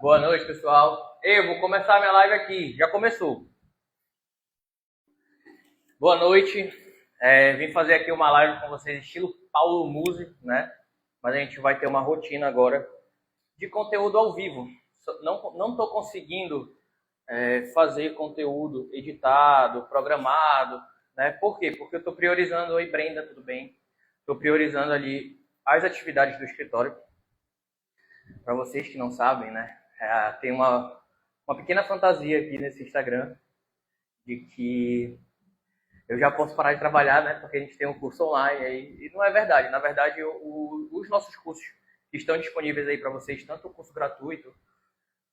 Boa noite, pessoal. Eu vou começar minha live aqui. Já começou. Boa noite. Vim fazer aqui uma live com vocês estilo Paulo Musi, né? Mas a gente vai ter uma rotina agora de conteúdo ao vivo. Não estou conseguindo fazer conteúdo editado, programado, né? Por quê? Porque eu estou priorizando. Oi, Brenda, tudo bem? Estou priorizando ali as atividades do escritório. Para vocês que não sabem, né? Tem uma pequena fantasia aqui nesse Instagram de que eu já posso parar de trabalhar, né? Porque a gente tem um curso online aí. E não é verdade. Na verdade, os nossos cursos que estão disponíveis aí para vocês, tanto o curso gratuito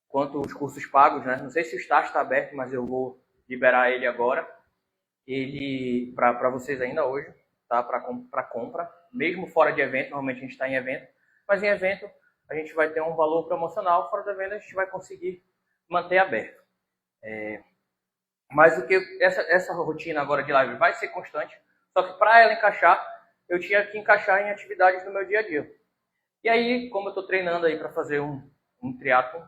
quanto os cursos pagos, né? Não sei se o estágio está aberto, mas eu vou liberar ele agora. Ele para vocês ainda hoje, tá? Para compra. Mesmo fora de evento, normalmente a gente está em evento. Mas em evento a gente vai ter um valor promocional, fora da venda a gente vai conseguir manter aberto. Mas essa rotina agora de live vai ser constante, só que para ela encaixar, eu tinha que encaixar em atividades do meu dia a dia. E aí, como eu estou treinando aí para fazer um triatlon,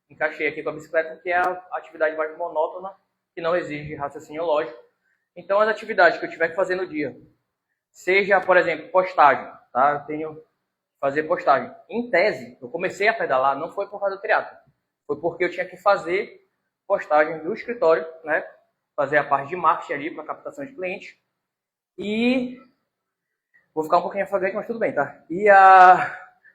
encaixei aqui com a bicicleta, que é a atividade mais monótona, que não exige raciocínio lógico. Então, as atividades que eu tiver que fazer no dia, seja, por exemplo, postagem, tá? Eu tenho fazer postagem. Em tese, eu comecei a pedalar, não foi por causa do triatlo, foi porque eu tinha que fazer postagem do escritório, né? Fazer a parte de marketing ali para captação de clientes. E vou ficar um pouquinho afogante, mas tudo bem, tá?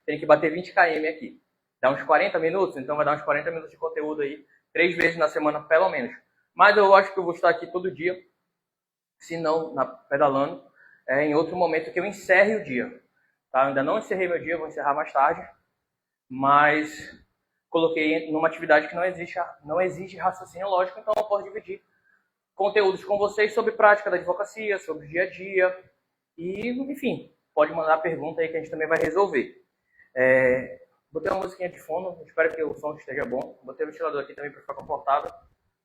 Tem que bater 20 km aqui. Dá uns 40 minutos, então vai dar uns 40 minutos de conteúdo aí, 3 vezes na semana, pelo menos. Mas eu acho que eu vou estar aqui todo dia, se não pedalando, em outro momento que eu encerre o dia. Tá? Eu ainda não encerrei meu dia, vou encerrar mais tarde, mas coloquei numa atividade que não exige raciocínio lógico, então eu posso dividir conteúdos com vocês sobre prática da advocacia, sobre o dia a dia, e, enfim, pode mandar pergunta aí que a gente também vai resolver. Botei uma musiquinha de fundo, espero que o som esteja bom. Botei o ventilador aqui também para ficar confortável,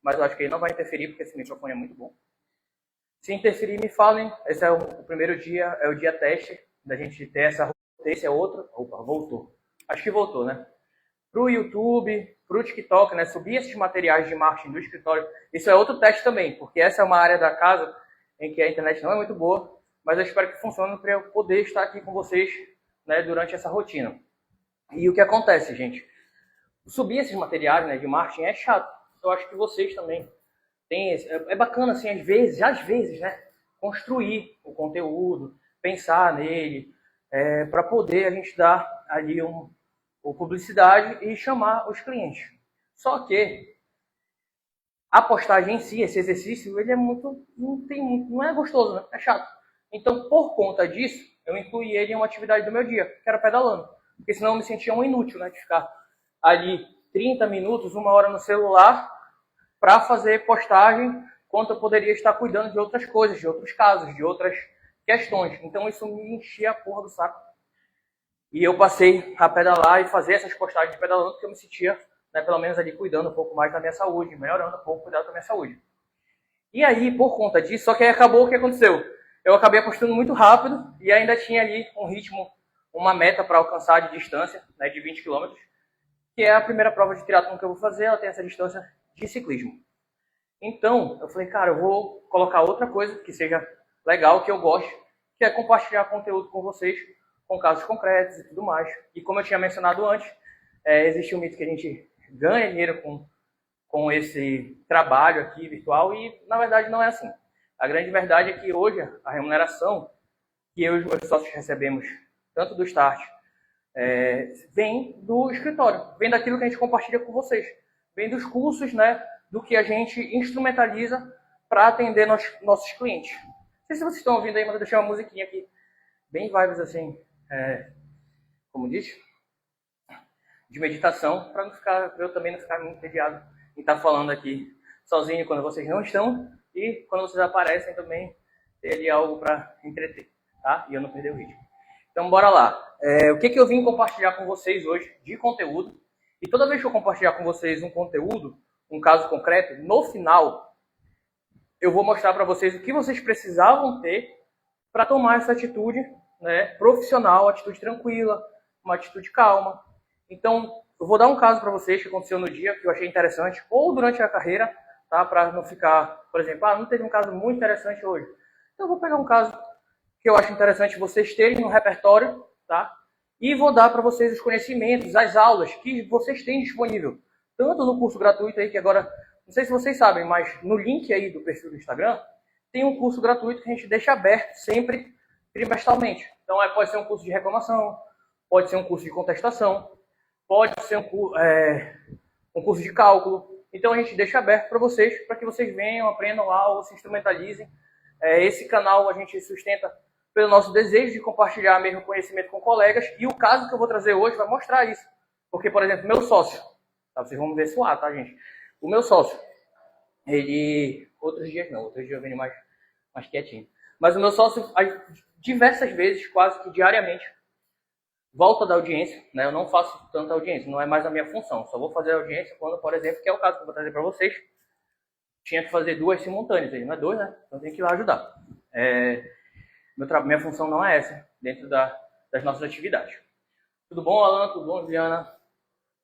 mas eu acho que ele não vai interferir, porque esse microfone é muito bom. Se interferir, me falem. Esse é o primeiro dia, é o dia teste da gente ter essa. Esse é outro. Opa, voltou. Acho que voltou, né? Para o YouTube, para o TikTok, né? Subir esses materiais de marketing do escritório. Isso é outro teste também, porque essa é uma área da casa em que a internet não é muito boa, mas eu espero que funcione para eu poder estar aqui com vocês, né, durante essa rotina. E o que acontece, gente? Subir esses materiais, né, de marketing é chato. Eu acho que vocês também têm. É bacana, assim, às vezes, né, construir o conteúdo, pensar nele, para poder a gente dar ali uma publicidade e chamar os clientes. Só que a postagem em si, esse exercício, ele é não é gostoso, né? É chato. Então, por conta disso, eu incluí ele em uma atividade do meu dia, que era pedalando. Porque senão eu me sentia um inútil, né? De ficar ali 30 minutos, 1 hora no celular para fazer postagem, quanto eu poderia estar cuidando de outras coisas, de outros casos, de outras questões. Então isso me enchia a porra do saco. E eu passei a pedalar e fazer essas postagens de pedalando, porque eu me sentia, né, pelo menos ali, cuidando um pouco mais da minha saúde, melhorando um pouco o cuidado da minha saúde. E aí, por conta disso, só que aí acabou o que aconteceu. Eu acabei apostando muito rápido e ainda tinha ali um ritmo, uma meta para alcançar de distância, né, de 20 km, que é a primeira prova de triatlon que eu vou fazer, ela tem essa distância de ciclismo. Então, eu falei, cara, eu vou colocar outra coisa que seja legal, que eu goste, que é compartilhar conteúdo com vocês, com casos concretos e tudo mais. E como eu tinha mencionado antes, existe um mito que a gente ganha dinheiro com esse trabalho aqui virtual e, na verdade, não é assim. A grande verdade é que hoje a remuneração que eu e os meus sócios recebemos, tanto do Start, vem do escritório, vem daquilo que a gente compartilha com vocês, vem dos cursos, né, do que a gente instrumentaliza para atender nossos clientes. Não sei se vocês estão ouvindo aí, mas eu deixei uma musiquinha aqui, bem vibes assim, como diz, de meditação, para eu também não ficar muito entediado em estar falando aqui sozinho quando vocês não estão e quando vocês aparecem também ter ali algo para entreter, tá? E eu não perder o ritmo. Então, bora lá. O que eu vim compartilhar com vocês hoje de conteúdo? E toda vez que eu compartilhar com vocês um conteúdo, um caso concreto, no final, eu vou mostrar para vocês o que vocês precisavam ter para tomar essa atitude, né, profissional, atitude tranquila, uma atitude calma. Então, eu vou dar um caso para vocês que aconteceu no dia, que eu achei interessante, ou durante a carreira, tá? Para não ficar, por exemplo, não teve um caso muito interessante hoje. Então, eu vou pegar um caso que eu acho interessante vocês terem no repertório, tá? E vou dar para vocês os conhecimentos, as aulas que vocês têm disponível, tanto no curso gratuito aí, que agora, não sei se vocês sabem, mas no link aí do perfil do Instagram, tem um curso gratuito que a gente deixa aberto sempre trimestralmente. Então, pode ser um curso de reclamação, pode ser um curso de contestação, pode ser um curso de cálculo. Então, a gente deixa aberto para que vocês venham, aprendam algo, se instrumentalizem. Esse canal a gente sustenta pelo nosso desejo de compartilhar mesmo conhecimento com colegas, e o caso que eu vou trazer hoje vai mostrar isso. Porque, por exemplo, meu sócio, tá? Vocês vão ver suar, tá, gente? O meu sócio, ele... Outros dias eu venho mais quietinho. Mas o meu sócio, diversas vezes, quase que diariamente, volta da audiência, né? Eu não faço tanta audiência, não é mais a minha função. Só vou fazer audiência quando, por exemplo, que é o caso que eu vou trazer para vocês, tinha que fazer 2 simultâneas. Ele não é 2, né? Então tem que ir lá ajudar. Minha função não é essa, dentro das nossas atividades. Tudo bom, Alan? Tudo bom, Juliana?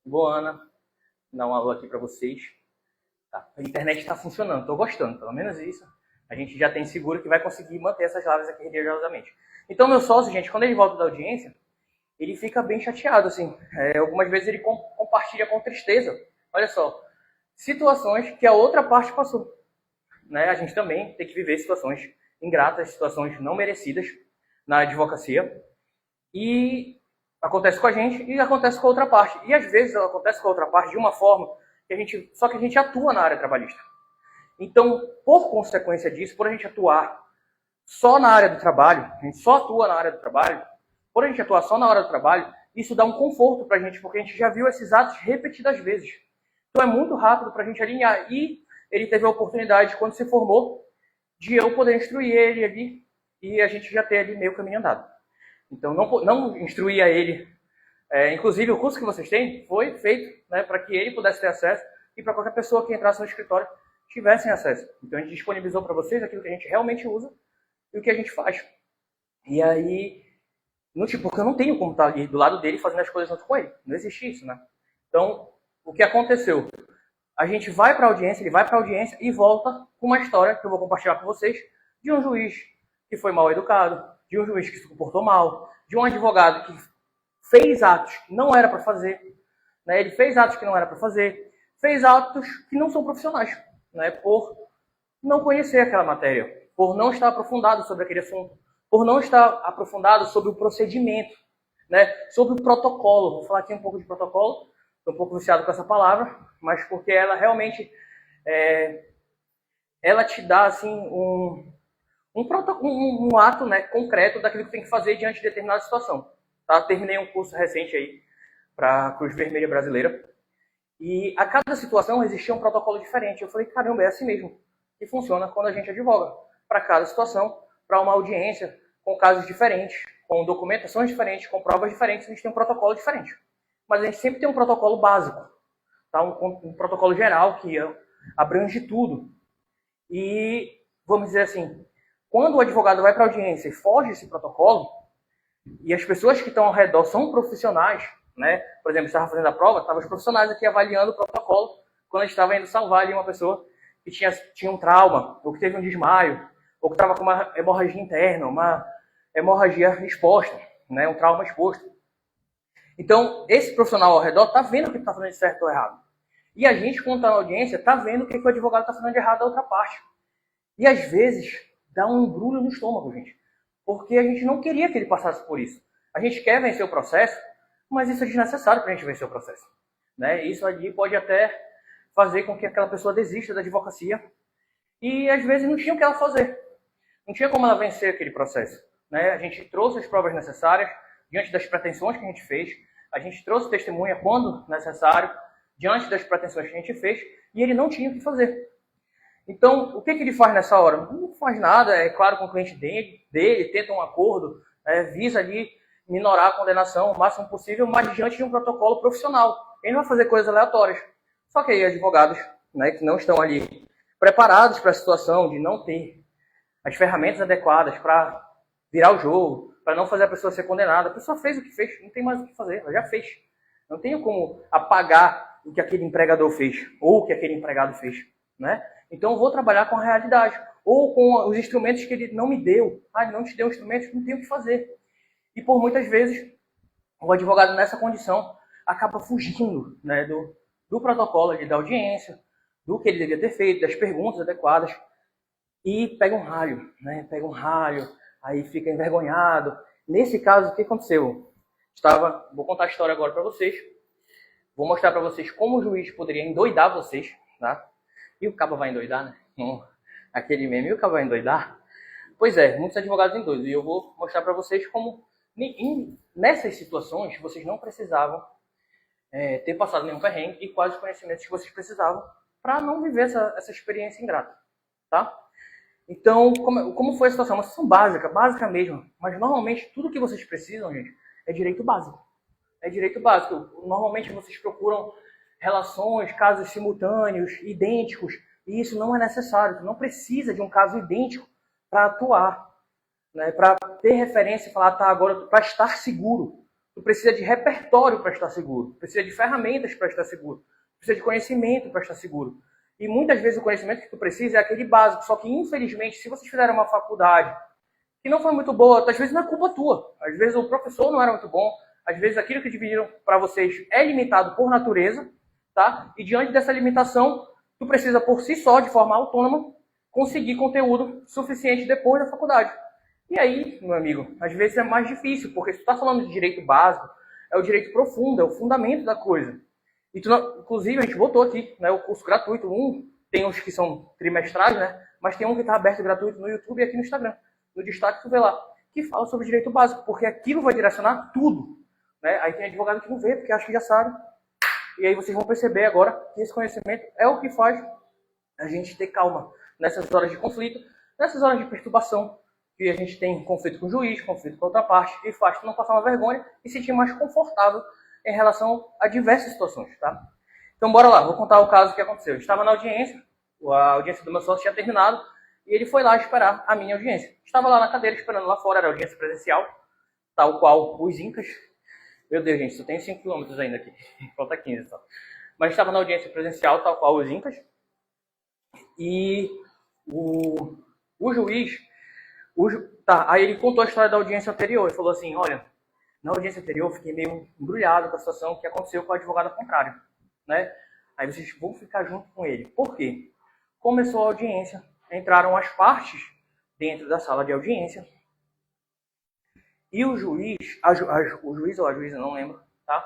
Tudo bom, Ana? Vou dar um alô aqui para vocês. Tá. A internet está funcionando, estou gostando, pelo menos isso. A gente já tem seguro que vai conseguir manter essas lives aqui religiosamente. Então, meu sócio, gente, quando ele volta da audiência, ele fica bem chateado, assim. Algumas vezes ele compartilha com tristeza. Olha só, situações que a outra parte passou. Né? A gente também tem que viver situações ingratas, situações não merecidas na advocacia. E acontece com a gente e acontece com a outra parte. E às vezes ela acontece com a outra parte de uma forma que só que a gente atua na área trabalhista. Então, por consequência disso, por a gente atuar só na área do trabalho, a gente só atua na área do trabalho, por a gente atuar só na hora do trabalho, isso dá um conforto pra gente, porque a gente já viu esses atos repetidas vezes. Então é muito rápido pra gente alinhar. E ele teve a oportunidade, quando se formou, de eu poder instruir ele ali e a gente já ter ali meio caminho andado. Então, não instruía ele. Inclusive, o curso que vocês têm foi feito, né, para que ele pudesse ter acesso e para qualquer pessoa que entrasse no escritório tivessem acesso. Então, a gente disponibilizou para vocês aquilo que a gente realmente usa e o que a gente faz. E aí, porque eu não tenho como estar ali do lado dele fazendo as coisas junto com ele. Não existe isso, né? Então, o que aconteceu? A gente vai para a audiência, ele vai para a audiência e volta com uma história que eu vou compartilhar com vocês de um juiz que foi mal educado, de um juiz que se comportou mal, de um advogado que fez atos que não era para fazer, né? Ele fez atos que não era para fazer, fez atos que não são profissionais, né? Por não conhecer aquela matéria, por não estar aprofundado sobre aquele assunto, por não estar aprofundado sobre o procedimento, né? Sobre o protocolo. Vou falar aqui um pouco de protocolo, estou um pouco viciado com essa palavra, mas porque ela realmente ela te dá assim um ato, né, concreto daquilo que tem que fazer diante de determinada situação. Tá? Terminei um curso recente aí para a Cruz Vermelha Brasileira e a cada situação existia um protocolo diferente. Eu falei, caramba, é assim mesmo que funciona quando a gente advoga. Para cada situação, para uma audiência, com casos diferentes, com documentações diferentes, com provas diferentes, a gente tem um protocolo diferente. Mas a gente sempre tem um protocolo básico, tá? Um protocolo geral que abrange tudo. E, vamos dizer assim, quando o advogado vai para a audiência e foge desse protocolo, e as pessoas que estão ao redor são profissionais, né? Por exemplo, estava fazendo a prova, estavam os profissionais aqui avaliando o protocolo quando a gente estava indo salvar ali uma pessoa que tinha um trauma, ou que teve um desmaio, ou que estava com uma hemorragia interna, uma hemorragia exposta, né? Um trauma exposto. Então, esse profissional ao redor está vendo o que está fazendo de certo ou errado. E a gente, quando está na audiência, está vendo o que o advogado está fazendo de errado da outra parte. E às vezes dá um embrulho no estômago, gente. Porque a gente não queria que ele passasse por isso. A gente quer vencer o processo, mas isso é desnecessário para a gente vencer o processo. Né? Isso ali pode até fazer com que aquela pessoa desista da advocacia. E às vezes não tinha o que ela fazer. Não tinha como ela vencer aquele processo. Né? A gente trouxe as provas necessárias diante das pretensões que a gente fez. A gente trouxe testemunha quando necessário, diante das pretensões que a gente fez. E ele não tinha o que fazer. Então, o que ele faz nessa hora? Não faz nada, é claro, com o cliente dele tenta um acordo, visa ali minorar a condenação o máximo possível, mas diante de um protocolo profissional. Ele não vai fazer coisas aleatórias. Só que aí advogados, né, que não estão ali preparados para a situação de não ter as ferramentas adequadas para virar o jogo, para não fazer a pessoa ser condenada. A pessoa fez o que fez, não tem mais o que fazer, ela já fez. Não tenho como apagar o que aquele empregador fez, ou o que aquele empregado fez, né? Então eu vou trabalhar com a realidade, ou com os instrumentos que ele não me deu. Ah, ele não te deu instrumentos, não tem o que fazer. E por muitas vezes, o advogado nessa condição acaba fugindo, né, do protocolo da audiência, do que ele devia ter feito, das perguntas adequadas, e pega um ralho, né? Pega um ralho, aí fica envergonhado. Nesse caso, o que aconteceu? Vou contar a história agora para vocês. Vou mostrar para vocês como o juiz poderia endoidar vocês, tá? E o cabo vai endoidar, né? Aquele meme, e o cabo vai endoidar? Pois é, muitos advogados endoidam. E eu vou mostrar para vocês como, nessas situações, vocês não precisavam ter passado nenhum perrengue e quais os conhecimentos que vocês precisavam para não viver essa experiência ingrata, tá? Então, como foi a situação? Uma situação básica mesmo. Mas normalmente tudo que vocês precisam, gente, é direito básico. É direito básico. Normalmente vocês procuram relações, casos simultâneos, idênticos, e isso não é necessário. Tu não precisa de um caso idêntico para atuar, né? Para ter referência e falar, tá, agora para estar seguro. Tu precisa de repertório para estar seguro. Precisa de ferramentas para estar seguro. Precisa de conhecimento para estar seguro. E muitas vezes o conhecimento que tu precisa é aquele básico. Só que, infelizmente, se vocês fizerem uma faculdade que não foi muito boa, às vezes não é culpa tua. Às vezes o professor não era muito bom. Às vezes aquilo que dividiram para vocês é limitado por natureza, tá? E diante dessa limitação, tu precisa por si só, de forma autônoma, conseguir conteúdo suficiente depois da faculdade. E aí, meu amigo, às vezes é mais difícil, porque se tu tá falando de direito básico, é o direito profundo, é o fundamento da coisa. E inclusive, a gente botou aqui, né, o curso gratuito. Tem uns que são trimestrais, né? Mas tem um que está aberto gratuito no YouTube e aqui no Instagram. No destaque, tu vê lá, que fala sobre direito básico, porque aquilo vai direcionar tudo, né? Aí tem advogado que não vê, porque acha que já sabe. E aí vocês vão perceber agora que esse conhecimento é o que faz a gente ter calma nessas horas de conflito, nessas horas de perturbação, que a gente tem conflito com o juiz, conflito com a outra parte, e faz tu não passar uma vergonha e se sentir mais confortável em relação a diversas situações, tá? Então, bora lá, vou contar o caso que aconteceu. Eu estava na audiência, a audiência do meu sócio tinha terminado, e ele foi lá esperar a minha audiência. Estava lá na cadeira esperando lá fora, era audiência presencial, tal qual os Incas. Meu Deus, gente, só tenho 5 km ainda aqui, falta 15 só. Mas estava na audiência presencial, tal qual os Incas, e o juiz, aí ele contou a história da audiência anterior e falou assim, olha, na audiência anterior eu fiquei meio embrulhado com a situação que aconteceu com o advogado contrário, né? Aí vocês vão ficar junto com ele. Por quê? Começou a audiência, entraram as partes dentro da sala de audiência e o juiz, o juiz ou a juíza, não lembro, tá?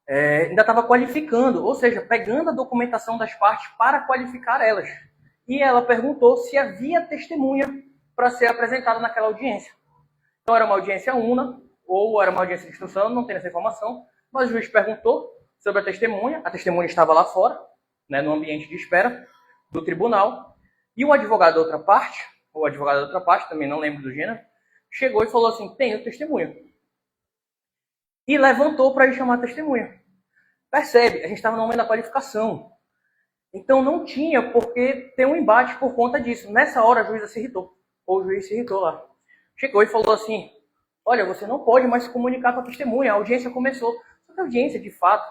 Ainda estava qualificando, ou seja, pegando a documentação das partes para qualificar elas. E ela perguntou se havia testemunha para ser apresentada naquela audiência. Então era uma audiência una, ou era uma audiência de instrução, não tem essa informação, mas o juiz perguntou sobre a testemunha estava lá fora, né, no ambiente de espera do tribunal, e o advogado da outra parte, ou advogada da outra parte, também não lembro do gênero, chegou e falou assim, tenho testemunha. E levantou para ir chamar a testemunha. Percebe, a gente estava no momento da qualificação. Então não tinha por que ter um embate por conta disso. Nessa hora a juíza se irritou, ou o juiz se irritou lá. Chegou e falou assim, olha, você não pode mais se comunicar com a testemunha, a audiência começou. Só que a audiência, de fato,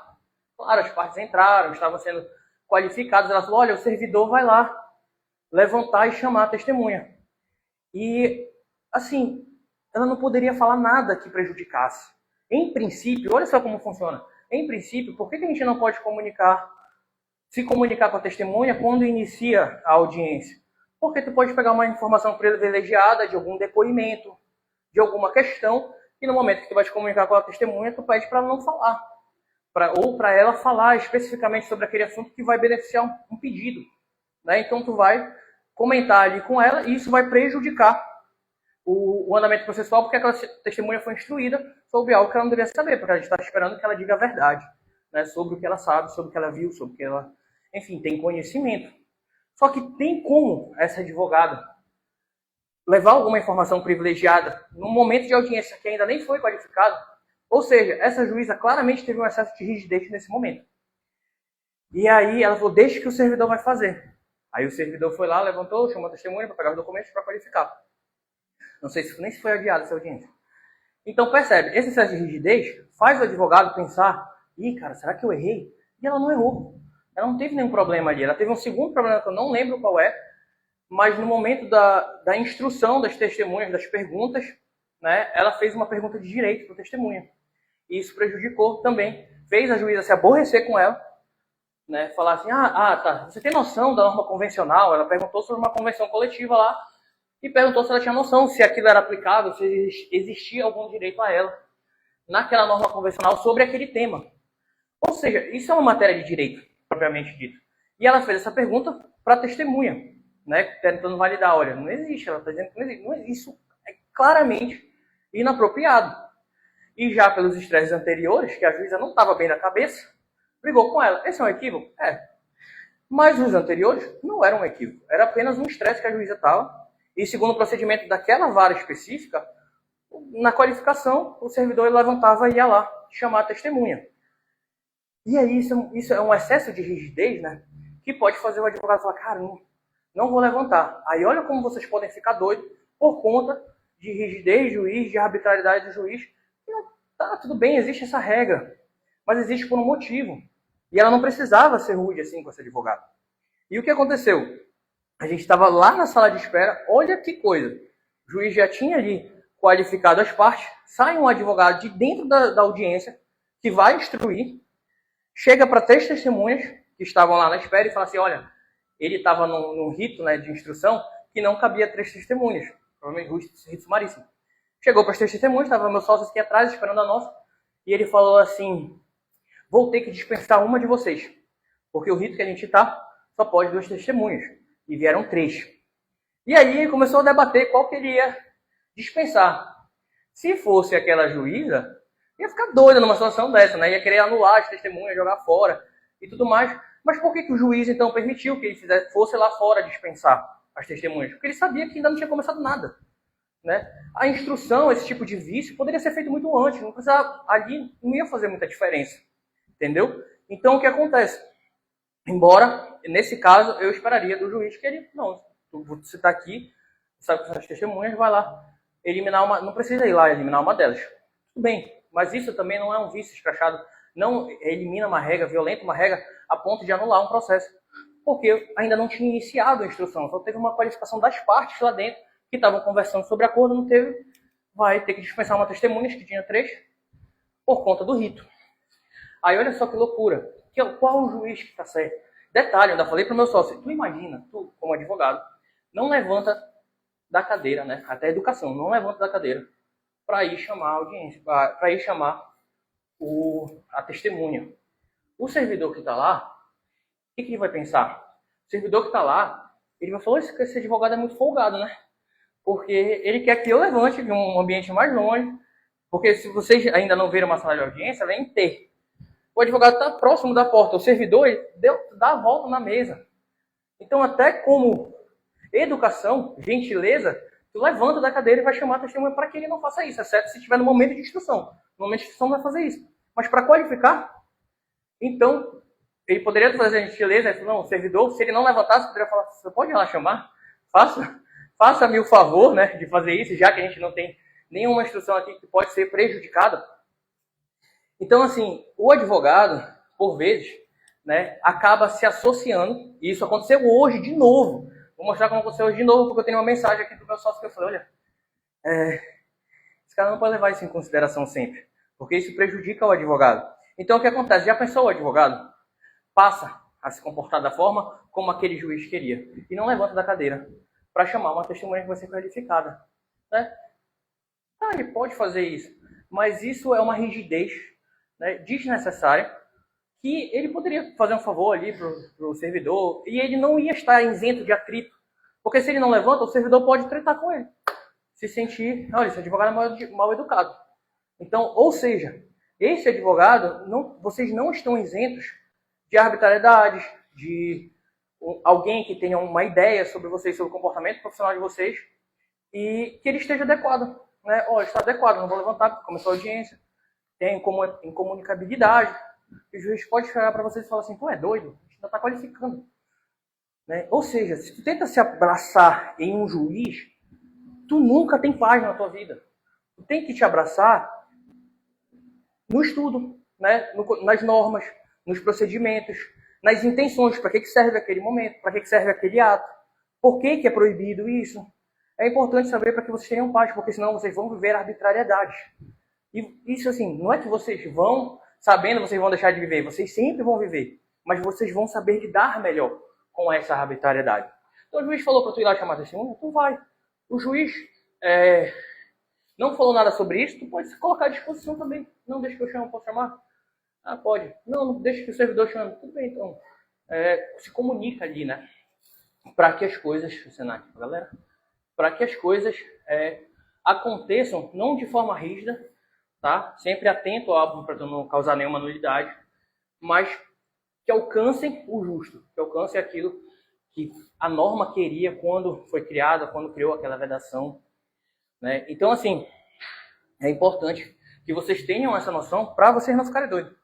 claro, as partes entraram, estavam sendo qualificadas. Ela falou, olha, o servidor vai lá levantar e chamar a testemunha. E, assim, ela não poderia falar nada que prejudicasse. Em princípio, olha só como funciona. Em princípio, por que a gente não pode se comunicar com a testemunha quando inicia a audiência? Porque tu pode pegar uma informação privilegiada de algum depoimento, de alguma questão, e no momento que tu vai te comunicar com a testemunha, tu pede para ela não falar. Ou para ela falar especificamente sobre aquele assunto que vai beneficiar um pedido, né? Então tu vai comentar ali com ela e isso vai prejudicar o andamento processual, porque aquela testemunha foi instruída sobre algo que ela não deveria saber, porque a gente está esperando que ela diga a verdade, né? Sobre o que ela sabe, sobre o que ela viu, sobre o que ela, enfim, tem conhecimento. Só que tem como essa advogada levar alguma informação privilegiada num momento de audiência que ainda nem foi qualificado. Ou seja, essa juíza claramente teve um excesso de rigidez nesse momento. E aí ela falou, deixa que o servidor vai fazer. Aí o servidor foi lá, levantou, chamou a testemunha para pegar os documentos para qualificar. Não sei nem se foi adiada essa audiência. Então, percebe, esse excesso de rigidez faz o advogado pensar, ih, cara, será que eu errei? E ela não errou. Ela não teve nenhum problema ali. Ela teve um segundo problema que eu não lembro qual é, mas no momento da instrução das testemunhas, das perguntas, né, ela fez uma pergunta de direito para o testemunha. E isso prejudicou também. Fez a juíza se aborrecer com ela, né, falar assim, tá, você tem noção da norma convencional? Ela perguntou sobre uma convenção coletiva lá e perguntou se ela tinha noção, se aquilo era aplicável, se existia algum direito a ela naquela norma convencional sobre aquele tema. Ou seja, isso é uma matéria de direito, propriamente dito. E ela fez essa pergunta para a testemunha, né, tentando validar, olha, não existe, ela está dizendo que não existe. Não existe. Isso é claramente inapropriado. E já pelos estresses anteriores, que a juíza não estava bem na cabeça, brigou com ela. Esse é um equívoco? É. Mas os anteriores não eram um equívoco. Era apenas um estresse que a juíza estava. E segundo o procedimento daquela vara específica, na qualificação, o servidor levantava e ia lá chamar a testemunha. E aí isso é um excesso de rigidez, né? Que pode fazer o advogado falar, cara, não vou levantar. Aí olha como vocês podem ficar doidos por conta de rigidez do juiz, de arbitrariedade do juiz. Tá, tudo bem, existe essa regra, mas existe por um motivo. E ela não precisava ser rude assim com esse advogado. E o que aconteceu? A gente estava lá na sala de espera, olha que coisa. O juiz já tinha ali qualificado as partes, sai um advogado de dentro da audiência, que vai instruir, chega para 3 testemunhas que estavam lá na espera e fala assim, olha, ele estava num rito, né, de instrução que não cabia 3 testemunhas, provavelmente rito sumaríssimo. Chegou para as 3 testemunhas, estava meu sócio aqui atrás esperando a nossa, e ele falou assim, vou ter que dispensar uma de vocês, porque o rito que a gente está só pode 2 testemunhas, e vieram 3. E aí começou a debater qual que ele ia dispensar. Se fosse aquela juíza, ia ficar doida numa situação dessa, né? Ia querer anular as testemunhas, jogar fora e tudo mais. Mas por que o juiz então permitiu que ele fosse lá fora dispensar as testemunhas? Porque ele sabia que ainda não tinha começado nada, né? A instrução, esse tipo de vício, poderia ser feito muito antes, não precisava, ali não ia fazer muita diferença, entendeu? Então o que acontece? Embora, nesse caso, eu esperaria do juiz que ele, não, você está aqui, sabe que são as testemunhas, vai lá eliminar uma, não precisa ir lá eliminar uma delas. Tudo bem, mas isso também não é um vício escrachado, não elimina uma regra, violenta uma regra, a ponto de anular um processo. Porque ainda não tinha iniciado a instrução, só teve uma qualificação das partes lá dentro, que estavam conversando sobre acordo, não teve, vai ter que dispensar uma testemunha, que tinha 3, por conta do rito. Aí olha só que loucura, qual o juiz que está certo? Detalhe, eu ainda falei para o meu sócio, tu imagina, tu como advogado, não levanta da cadeira, né? Até a educação, não levanta da cadeira para ir chamar a audiência, para ir chamar a testemunha. O servidor que está lá, o que ele vai pensar? O servidor que está lá, ele vai falar, esse advogado é muito folgado, né? Porque ele quer que eu levante de um ambiente mais longe, porque se vocês ainda não viram uma sala de audiência, ela é em T. O advogado está próximo da porta, o servidor ele dá a volta na mesa. Então, até como educação, gentileza, tu levanta da cadeira e vai chamar a testemunha para que ele não faça isso, exceto se estiver no momento de instrução. No momento de instrução não vai fazer isso. Mas para qualificar, então, ele poderia fazer a gentileza, não, o servidor, se ele não levantasse, poderia falar, você pode ir lá chamar? Faça-me o favor, né, de fazer isso, já que a gente não tem nenhuma instrução aqui que pode ser prejudicada. Então, assim, o advogado, por vezes, né, acaba se associando, e isso aconteceu hoje de novo. Vou mostrar como aconteceu hoje de novo, porque eu tenho uma mensagem aqui do meu sócio que eu falei, olha, esse cara não pode levar isso em consideração sempre, porque isso prejudica o advogado. Então, o que acontece? Já pensou o advogado? Passa a se comportar da forma como aquele juiz queria, e não levanta da cadeira para chamar uma testemunha que vai ser qualificada. Né? Ele pode fazer isso, mas isso é uma rigidez, né, desnecessária, que ele poderia fazer um favor ali para o servidor, e ele não ia estar isento de atrito, porque se ele não levanta, o servidor pode tretar com ele, se sentir, olha, esse advogado é mal educado. Então, ou seja, esse advogado, vocês não estão isentos de arbitrariedades, de alguém que tenha uma ideia sobre vocês, sobre o comportamento profissional de vocês, e que ele esteja adequado. Né? Está adequado, não vou levantar, porque começou a audiência, tem incomunicabilidade, e o juiz pode chegar para vocês e falar assim, pô, é doido, a gente ainda está qualificando. Né? Ou seja, se tu tenta se abraçar em um juiz, tu nunca tem paz na tua vida. tem que te abraçar no estudo, né? Nas normas, nos procedimentos, nas intenções, para que serve aquele momento, para que serve aquele ato, por que é proibido isso. É importante saber para que vocês tenham paz, porque senão vocês vão viver arbitrariedade. E isso, assim, não é que vocês vão, sabendo, vocês vão deixar de viver, vocês sempre vão viver, mas vocês vão saber lidar melhor com essa arbitrariedade. Então o juiz falou para tu ir lá chamar testemunha, tu vai. O juiz não falou nada sobre isso, tu pode se colocar à disposição também. Não, deixa que eu chamo, posso chamar? Ah, pode. Não, deixa que o servidor chame. Tudo bem, então. Se comunica ali, né? Para que as coisas, Senac, galera, para que as coisas aconteçam, não de forma rígida, tá? Sempre atento, óbvio, para não causar nenhuma nulidade, mas que alcancem o justo, que alcancem aquilo que a norma queria quando foi criada, quando criou aquela vedação, né? Então, assim, é importante que vocês tenham essa noção para vocês não ficarem doidos,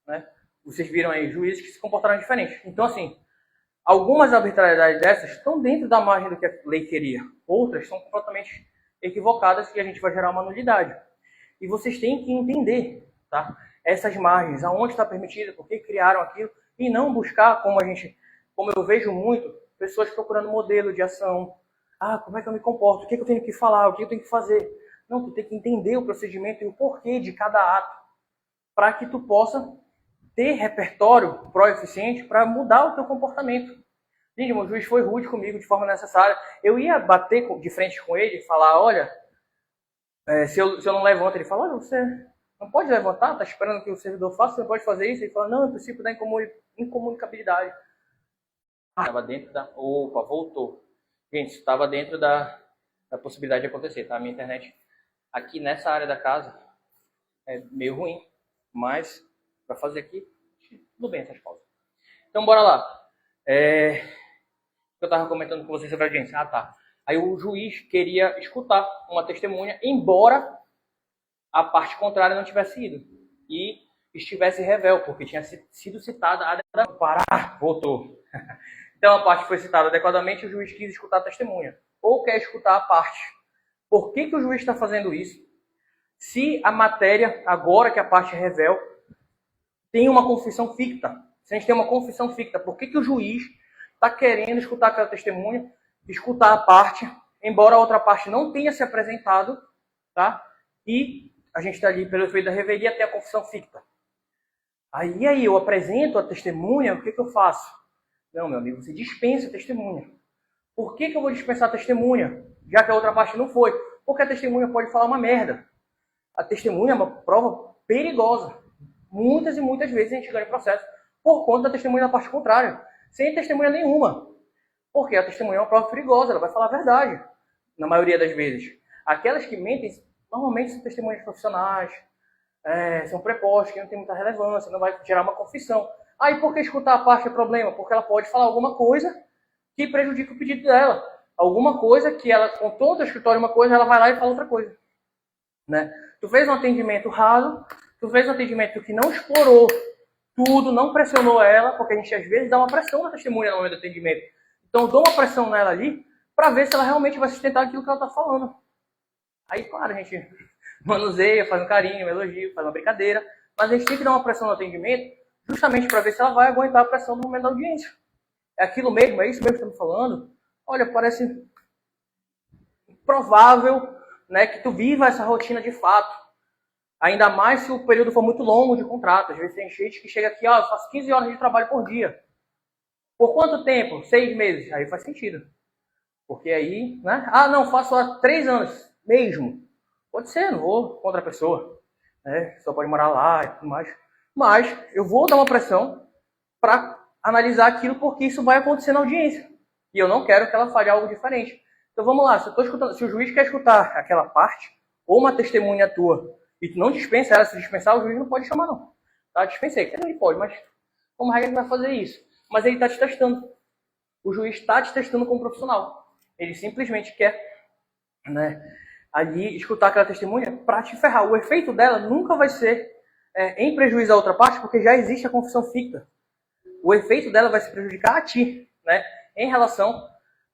né? Vocês viram aí juízes que se comportaram diferente. Então, assim, algumas arbitrariedades dessas estão dentro da margem do que a lei queria. Outras são completamente equivocadas e a gente vai gerar uma nulidade. E vocês têm que entender, tá? Essas margens, aonde está permitido, por que criaram aquilo, e não buscar, como eu vejo muito, pessoas procurando modelo de ação. Ah, como é que eu me comporto? O que eu tenho que falar? O que eu tenho que fazer? Não, tu tem que entender o procedimento e o porquê de cada ato, para que tu possa ter repertório pró-eficiente para mudar o teu comportamento. Gente, meu juiz foi rude comigo de forma necessária. Eu ia bater de frente com ele e falar, olha, se eu não levanto, ele fala, olha, você não pode levantar, tá esperando que o servidor faça, você não pode fazer isso. Ele fala, não, é o princípio da incomunicabilidade. Estava dentro da... Opa, voltou. Gente, estava dentro da possibilidade de acontecer, tá? A minha internet aqui nessa área da casa é meio ruim, mas para fazer aqui, tudo bem essas pausas. Então, bora lá. Eu estava comentando com vocês sobre a audiência. Ah, tá. Aí o juiz queria escutar uma testemunha, embora a parte contrária não tivesse ido. E estivesse revel, porque tinha sido citada a Pará, voltou. Então a parte foi citada adequadamente, o juiz quis escutar a testemunha. Ou quer escutar a parte. Por que o juiz está fazendo isso? Se a matéria, agora que a parte é revel, tem uma confissão ficta. Se a gente tem uma confissão ficta, por que o juiz está querendo escutar aquela testemunha, escutar a parte, embora a outra parte não tenha se apresentado, tá? E a gente está ali, pelo efeito da revelia, tem a confissão ficta. Aí eu apresento a testemunha, o que eu faço? Não, meu amigo, você dispensa a testemunha. Por que eu vou dispensar a testemunha, já que a outra parte não foi? Porque a testemunha pode falar uma merda. A testemunha é uma prova perigosa. Muitas e muitas vezes a gente ganha processo por conta da testemunha da parte contrária, sem testemunha nenhuma. Porque a testemunha é uma prova perigosa, ela vai falar a verdade, na maioria das vezes. Aquelas que mentem, normalmente são testemunhas profissionais, são prepostas, que não tem muita relevância, não vai gerar uma confissão. Aí por que escutar a parte é problema? Porque ela pode falar alguma coisa que prejudica o pedido dela. Alguma coisa que ela contou no escritório uma coisa, ela vai lá e fala outra coisa. Né? Tu fez um atendimento raso, tu fez um atendimento que não explorou tudo, não pressionou ela, porque a gente às vezes dá uma pressão na testemunha no momento do atendimento. Então eu dou uma pressão nela ali para ver se ela realmente vai sustentar aquilo que ela está falando. Aí, claro, a gente manuseia, faz um carinho, um elogio, faz uma brincadeira, mas a gente tem que dar uma pressão no atendimento justamente para ver se ela vai aguentar a pressão no momento da audiência. É aquilo mesmo, é isso mesmo que estamos falando? Olha, parece provável, né, que tu viva essa rotina de fato. Ainda mais se o período for muito longo de contrato. Às vezes tem gente que chega aqui, eu faço 15 horas de trabalho por dia. Por quanto tempo? 6 meses. Aí faz sentido. Porque aí, né? Ah, não, faço há 3 anos mesmo. Pode ser, não vou contra a pessoa. Né? Só pode morar lá e tudo mais. Mas eu vou dar uma pressão para analisar aquilo porque isso vai acontecer na audiência. E eu não quero que ela fale algo diferente. Então vamos lá, se o juiz quer escutar aquela parte, ou uma testemunha tua, e tu não dispensa ela, se dispensar, o juiz não pode chamar não. Tá? Dispensei, ele pode, mas como regra ele vai fazer isso. Mas ele está te testando. O juiz está te testando como profissional. Ele simplesmente quer, né, ali escutar aquela testemunha para te ferrar. O efeito dela nunca vai ser em prejuízo à outra parte, porque já existe a confissão ficta. O efeito dela vai se prejudicar a ti, né, em relação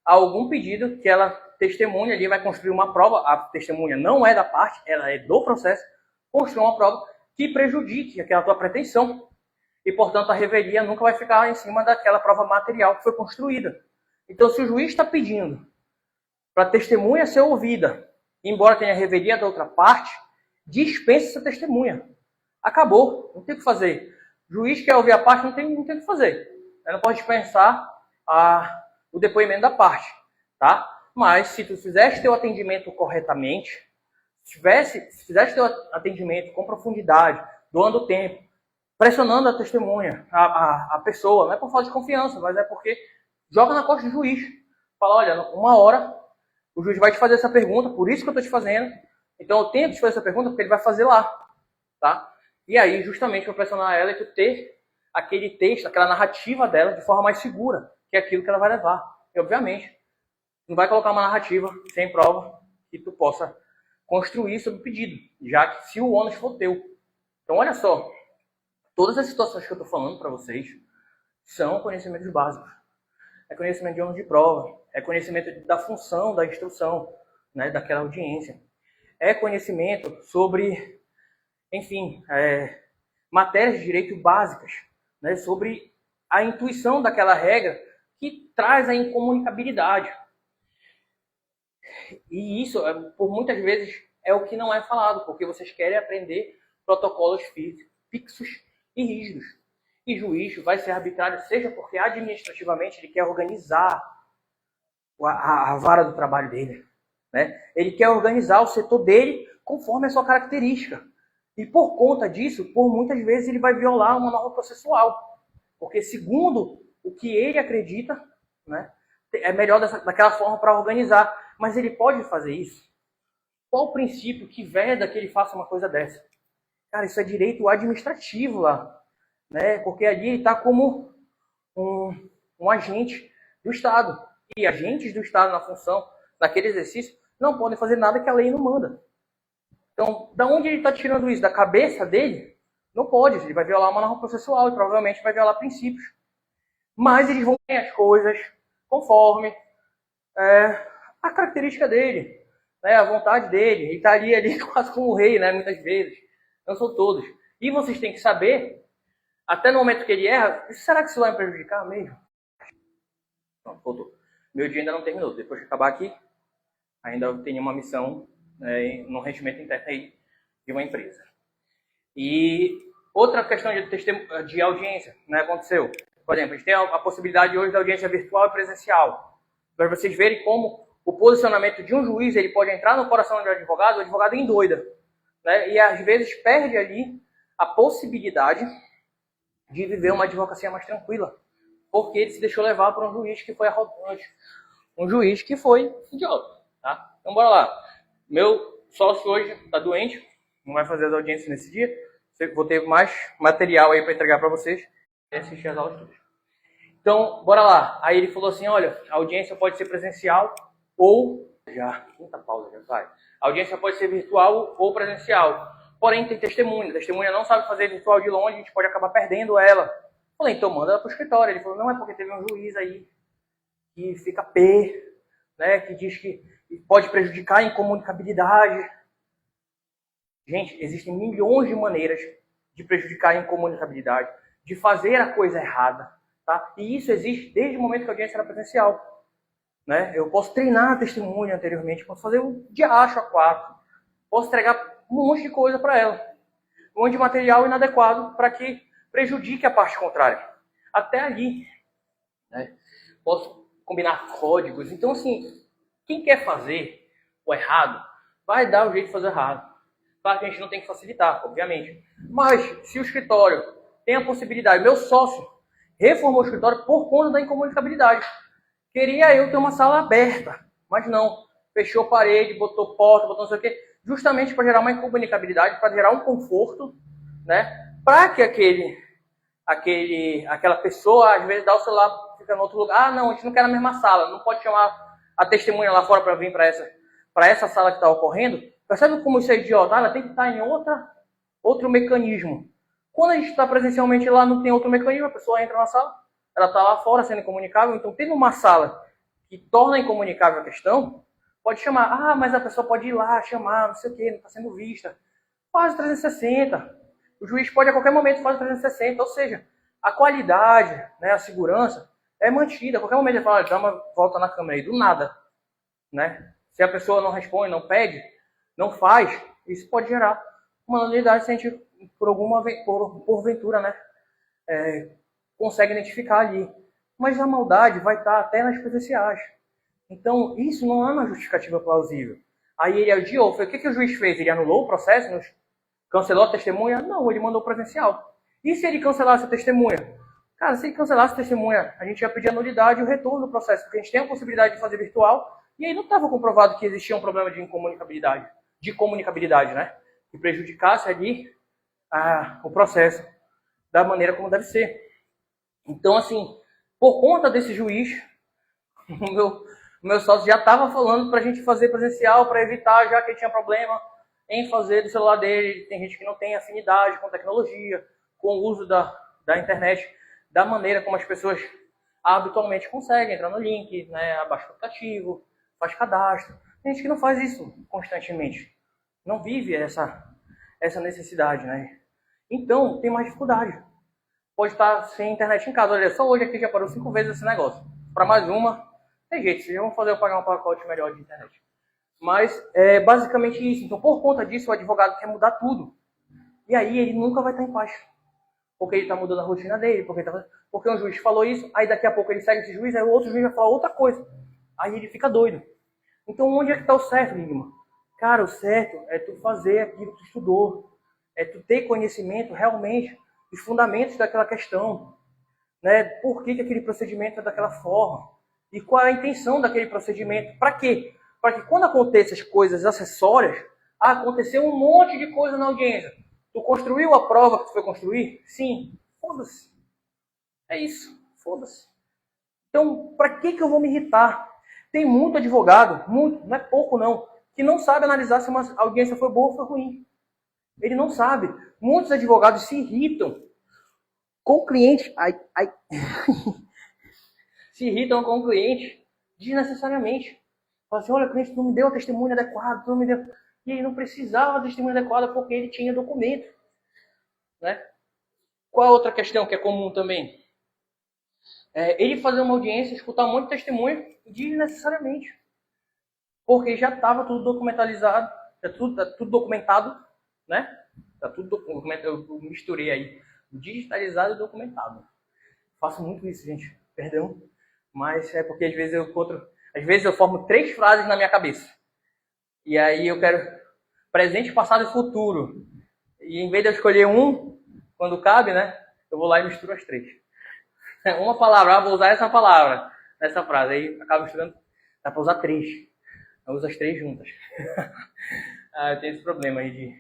a algum pedido que ela testemunha ali vai construir uma prova, a testemunha não é da parte, ela é do processo, construir uma prova que prejudique aquela tua pretensão. E, portanto, a revelia nunca vai ficar em cima daquela prova material que foi construída. Então, se o juiz está pedindo para a testemunha ser ouvida, embora tenha revelia da outra parte, dispensa essa testemunha. Acabou, não tem o que fazer. O juiz quer ouvir a parte, não tem o que fazer. Ele não pode dispensar o depoimento da parte, tá? Mas se tu fizeste teu atendimento corretamente, se fizeste teu atendimento com profundidade, doando tempo, pressionando a testemunha, a pessoa, não é por falta de confiança, mas é porque joga na costa do juiz. Fala, olha, uma hora o juiz vai te fazer essa pergunta, por isso que eu estou te fazendo. Então eu tenho que te fazer essa pergunta porque ele vai fazer lá, tá? E aí, justamente, para pressionar ela e tu ter aquele texto, aquela narrativa dela de forma mais segura, que é aquilo que ela vai levar. E, obviamente, não vai colocar uma narrativa sem prova que tu possa construir sobre o pedido, já que se o ônus for teu. Então, olha só, todas as situações que eu estou falando para vocês são conhecimentos básicos. É conhecimento de ônus de prova, é conhecimento da função da instrução, né, daquela audiência. É conhecimento sobre, enfim, matérias de direito básicas, né, sobre a intuição daquela regra que traz a incomunicabilidade. E isso, por muitas vezes, é o que não é falado, porque vocês querem aprender protocolos fixos e rígidos. E juiz vai ser arbitrário, seja porque administrativamente ele quer organizar a vara do trabalho dele, né? Ele quer organizar o setor dele conforme a sua característica. E por conta disso, por muitas vezes ele vai violar uma norma processual. Porque segundo o que ele acredita, né, é melhor daquela forma para organizar. Mas ele pode fazer isso? Qual o princípio que veda que ele faça uma coisa dessa? Cara, isso é direito administrativo lá, né? Porque ali ele está como um agente do Estado. E agentes do Estado na função, naquele exercício, não podem fazer nada que a lei não manda. Então, da onde ele está tirando isso? Da cabeça dele? Não pode. Ele vai violar uma norma processual e provavelmente vai violar princípios. Mas eles vão ter as coisas conforme a característica dele, né, a vontade dele. Ele está ali quase como o rei, né, muitas vezes. Não são todos. E vocês têm que saber, até no momento que ele erra, será que isso vai me prejudicar mesmo? Pronto, voltou. Meu dia ainda não terminou. Depois de acabar aqui, ainda tenho uma missão no regimento interno aí de uma empresa. E outra questão de audiência, né, aconteceu. Por exemplo, a gente tem a possibilidade hoje da audiência virtual e presencial. Para vocês verem como o posicionamento de um juiz ele pode entrar no coração do advogado, o advogado endoida, né? E às vezes perde ali a possibilidade de viver uma advocacia mais tranquila, porque ele se deixou levar por um juiz que foi arrogante, um juiz que foi idiota, tá? Então bora lá. Meu sócio hoje está doente, não vai fazer as audiências nesse dia, vou ter mais material aí para entregar para vocês e assistir as aulas todas. Então, bora lá. Aí ele falou assim, olha, a audiência pode ser presencial ou... Quinta pausa, já vai. A audiência pode ser virtual ou presencial. Porém, tem testemunha. A testemunha não sabe fazer virtual de longe, a gente pode acabar perdendo ela. Eu falei, então manda ela para o escritório. Ele falou, não, é porque teve um juiz aí que fica né, que diz que pode prejudicar a incomunicabilidade. Gente, existem milhões de maneiras de prejudicar a incomunicabilidade, de fazer a coisa errada. Tá? E isso existe desde o momento que a audiência era presencial. Né? Eu posso treinar a testemunha anteriormente, posso fazer um diacho a 4, posso entregar um monte de coisa para ela, um monte de material inadequado para que prejudique a parte contrária. Até ali, né? Posso combinar códigos. Então, assim, quem quer fazer o errado, vai dar o jeito de fazer errado. Claro que a gente não tem que facilitar, obviamente. Mas, se o escritório tem a possibilidade, meu sócio reformou o escritório por conta da incomunicabilidade. Queria eu ter uma sala aberta, mas não. Fechou parede, botou porta, botou não sei o quê, justamente para gerar uma incomunicabilidade, para gerar um conforto, né? Para que aquela pessoa, às vezes, dá o celular, fica em outro lugar. Ah, não, a gente não quer na mesma sala, não pode chamar a testemunha lá fora para vir para essa sala que está ocorrendo. Percebe como isso é idiota? Ela tem que estar em outro mecanismo. Quando a gente está presencialmente lá, não tem outro mecanismo, a pessoa entra na sala, ela está lá fora sendo incomunicável. Então, tendo uma sala que torna incomunicável a questão, Pode chamar, mas a pessoa pode ir lá, chamar, não sei o quê, não está sendo vista. Faz o 360. O juiz pode a qualquer momento fazer o 360, ou seja, a qualidade, né, a segurança é mantida. A qualquer momento ele fala, dá uma volta na câmera aí, do nada. Né? Se a pessoa não responde, não pede, não faz, isso pode gerar uma nulidade se a gente, porventura, né, consegue identificar ali. Mas a maldade vai estar até nas presenciais. Então, isso não é uma justificativa plausível. Aí ele adiou. O que o juiz fez? Ele anulou o processo? Cancelou a testemunha? Não, ele mandou presencial. E se ele cancelasse a testemunha? Cara, se ele cancelasse a testemunha, a gente ia pedir a nulidade e o retorno do processo, porque a gente tem a possibilidade de fazer virtual, e aí não estava comprovado que existia um problema de comunicabilidade, né? Que prejudicasse ali o processo da maneira como deve ser. Então, assim, por conta desse juiz, o meu sócio já estava falando para a gente fazer presencial, para evitar, já que ele tinha problema em fazer do celular dele. Tem gente que não tem afinidade com tecnologia, com o uso da internet, da maneira como as pessoas habitualmente conseguem, entrar no link, né, abaixa o aplicativo, faz cadastro. Tem gente que não faz isso constantemente, não vive essa necessidade, né? Então, tem mais dificuldade. Pode estar sem internet em casa. Olha, só hoje aqui já parou 5 vezes esse negócio. Para mais uma, tem jeito, vocês vão fazer eu pagar um pacote melhor de internet. Mas é basicamente isso. Então, por conta disso, o advogado quer mudar tudo. E aí ele nunca vai estar em paz. Porque ele está mudando a rotina dele, porque um juiz falou isso, aí daqui a pouco ele segue esse juiz, aí o outro juiz vai falar outra coisa. Aí ele fica doido. Então, onde é que está o certo, Ligma? Cara, o certo é tu fazer aquilo que tu estudou. É tu ter conhecimento realmente dos fundamentos daquela questão. Né? Por que aquele procedimento é daquela forma? E qual é a intenção daquele procedimento? Para quê? Para que quando aconteçam as coisas acessórias, aconteceu um monte de coisa na audiência. Tu construiu a prova que tu foi construir? Sim. Foda-se. É isso. Foda-se. Então, para que eu vou me irritar? Tem muito advogado, muito, não é pouco não, que não sabe analisar se uma audiência foi boa ou foi ruim. Ele não sabe. Muitos advogados se irritam com o cliente. Se irritam com o cliente desnecessariamente. Falam assim, olha, o cliente não me deu a testemunha adequada, não me deu... E ele não precisava da testemunha adequada porque ele tinha documento. Né? Qual a outra questão que é comum também? Ele fazer uma audiência, escutar um monte de testemunha desnecessariamente. Porque já estava tudo documentalizado, tá tudo documentado, né? Tá tudo documentado, eu misturei aí, digitalizado e documentado. Faço muito isso, gente, perdão, mas é porque às vezes eu formo 3 frases na minha cabeça. E aí eu quero presente, passado e futuro. E em vez de eu escolher um, quando cabe, né? Eu vou lá e misturo as 3. Uma palavra, vou usar essa palavra nessa frase, aí acaba misturando, dá para usar 3. Eu uso as 3 juntas. Eu tenho esse problema aí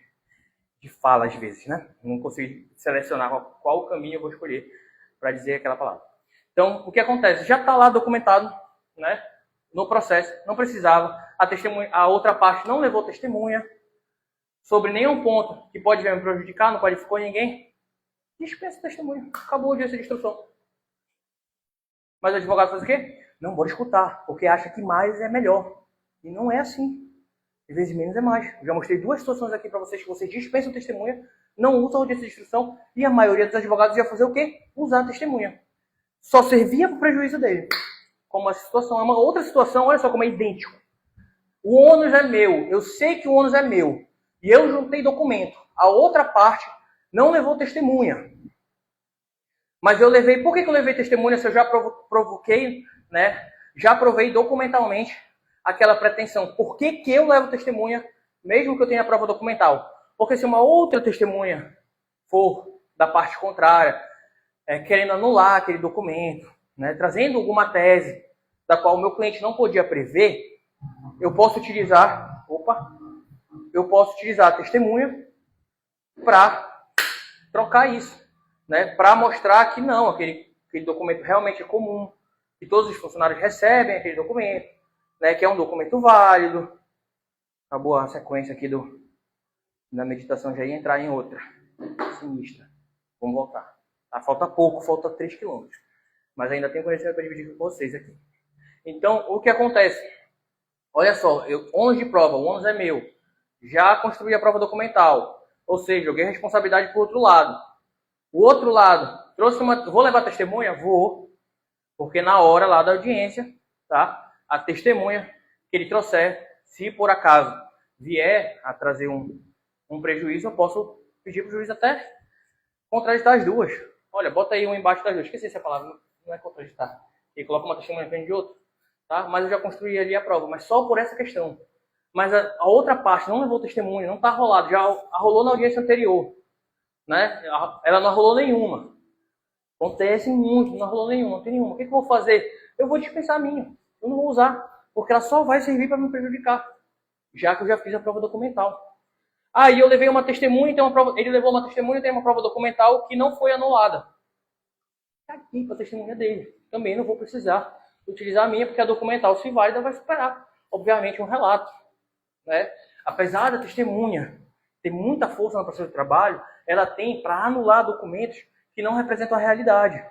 de fala às vezes, né? Não consigo selecionar qual o caminho eu vou escolher para dizer aquela palavra. Então, o que acontece? Já está lá documentado, né? No processo, não precisava. A outra parte não levou testemunha sobre nenhum ponto que pode me prejudicar, não qualificou ninguém. Dispensa testemunha. Acabou o dia de instrução. Mas o advogado faz o quê? Não, bora escutar, porque acha que mais é melhor. E não é assim. De vez em menos é mais. Eu já mostrei 2 situações aqui para vocês que vocês dispensam testemunha, não usam audiência de instrução, e a maioria dos advogados ia fazer o quê? Usar a testemunha. Só servia para o prejuízo dele. Como essa situação é uma outra situação, olha só como é idêntico. O ônus é meu, eu sei que o ônus é meu, e eu juntei documento. A outra parte não levou testemunha. Mas eu levei, por que eu levei testemunha se eu já provoquei, né? Já provei documentalmente aquela pretensão. Por que eu levo testemunha, mesmo que eu tenha a prova documental? Porque se uma outra testemunha for da parte contrária, querendo anular aquele documento, né, trazendo alguma tese da qual o meu cliente não podia prever, eu posso utilizar a testemunha para trocar isso, né, para mostrar que não, aquele documento realmente é comum, que todos os funcionários recebem aquele documento, né, que é um documento válido. Acabou a sequência aqui da meditação, já ia entrar em outra sinistra. Vamos voltar. Falta pouco, falta 3 quilômetros. Mas ainda tem conhecimento para dividir com vocês aqui. Então, o que acontece? Olha só, ônus de prova, o ônus é meu. Já construí a prova documental. Ou seja, joguei a responsabilidade para o outro lado. O outro lado, vou levar testemunha? Vou. Porque na hora lá da audiência, tá? A testemunha que ele trouxer, se por acaso vier a trazer um prejuízo, eu posso pedir para o juiz até contraditar as duas. Olha, bota aí um embaixo das duas. Esqueci essa palavra, não é contraditar. Ele coloca uma testemunha frente de outro, tá? Mas eu já construí ali a prova, mas só por essa questão. Mas a outra parte não levou testemunha, não está rolado, já rolou na audiência anterior, né? Ela não rolou nenhuma. Acontece muito, não rolou nenhuma, não tem nenhuma. O que eu vou fazer? Eu vou dispensar a minha. Eu não vou usar, porque ela só vai servir para me prejudicar, já que eu já fiz a prova documental. Aí eu levei uma testemunha, ele levou uma testemunha e tem uma prova documental que não foi anulada. Está aqui para a testemunha dele. Também não vou precisar utilizar a minha, porque a documental, se válida, vai superar, obviamente, um relato, né? Apesar da testemunha ter muita força no processo de trabalho, ela tem para anular documentos que não representam a realidade.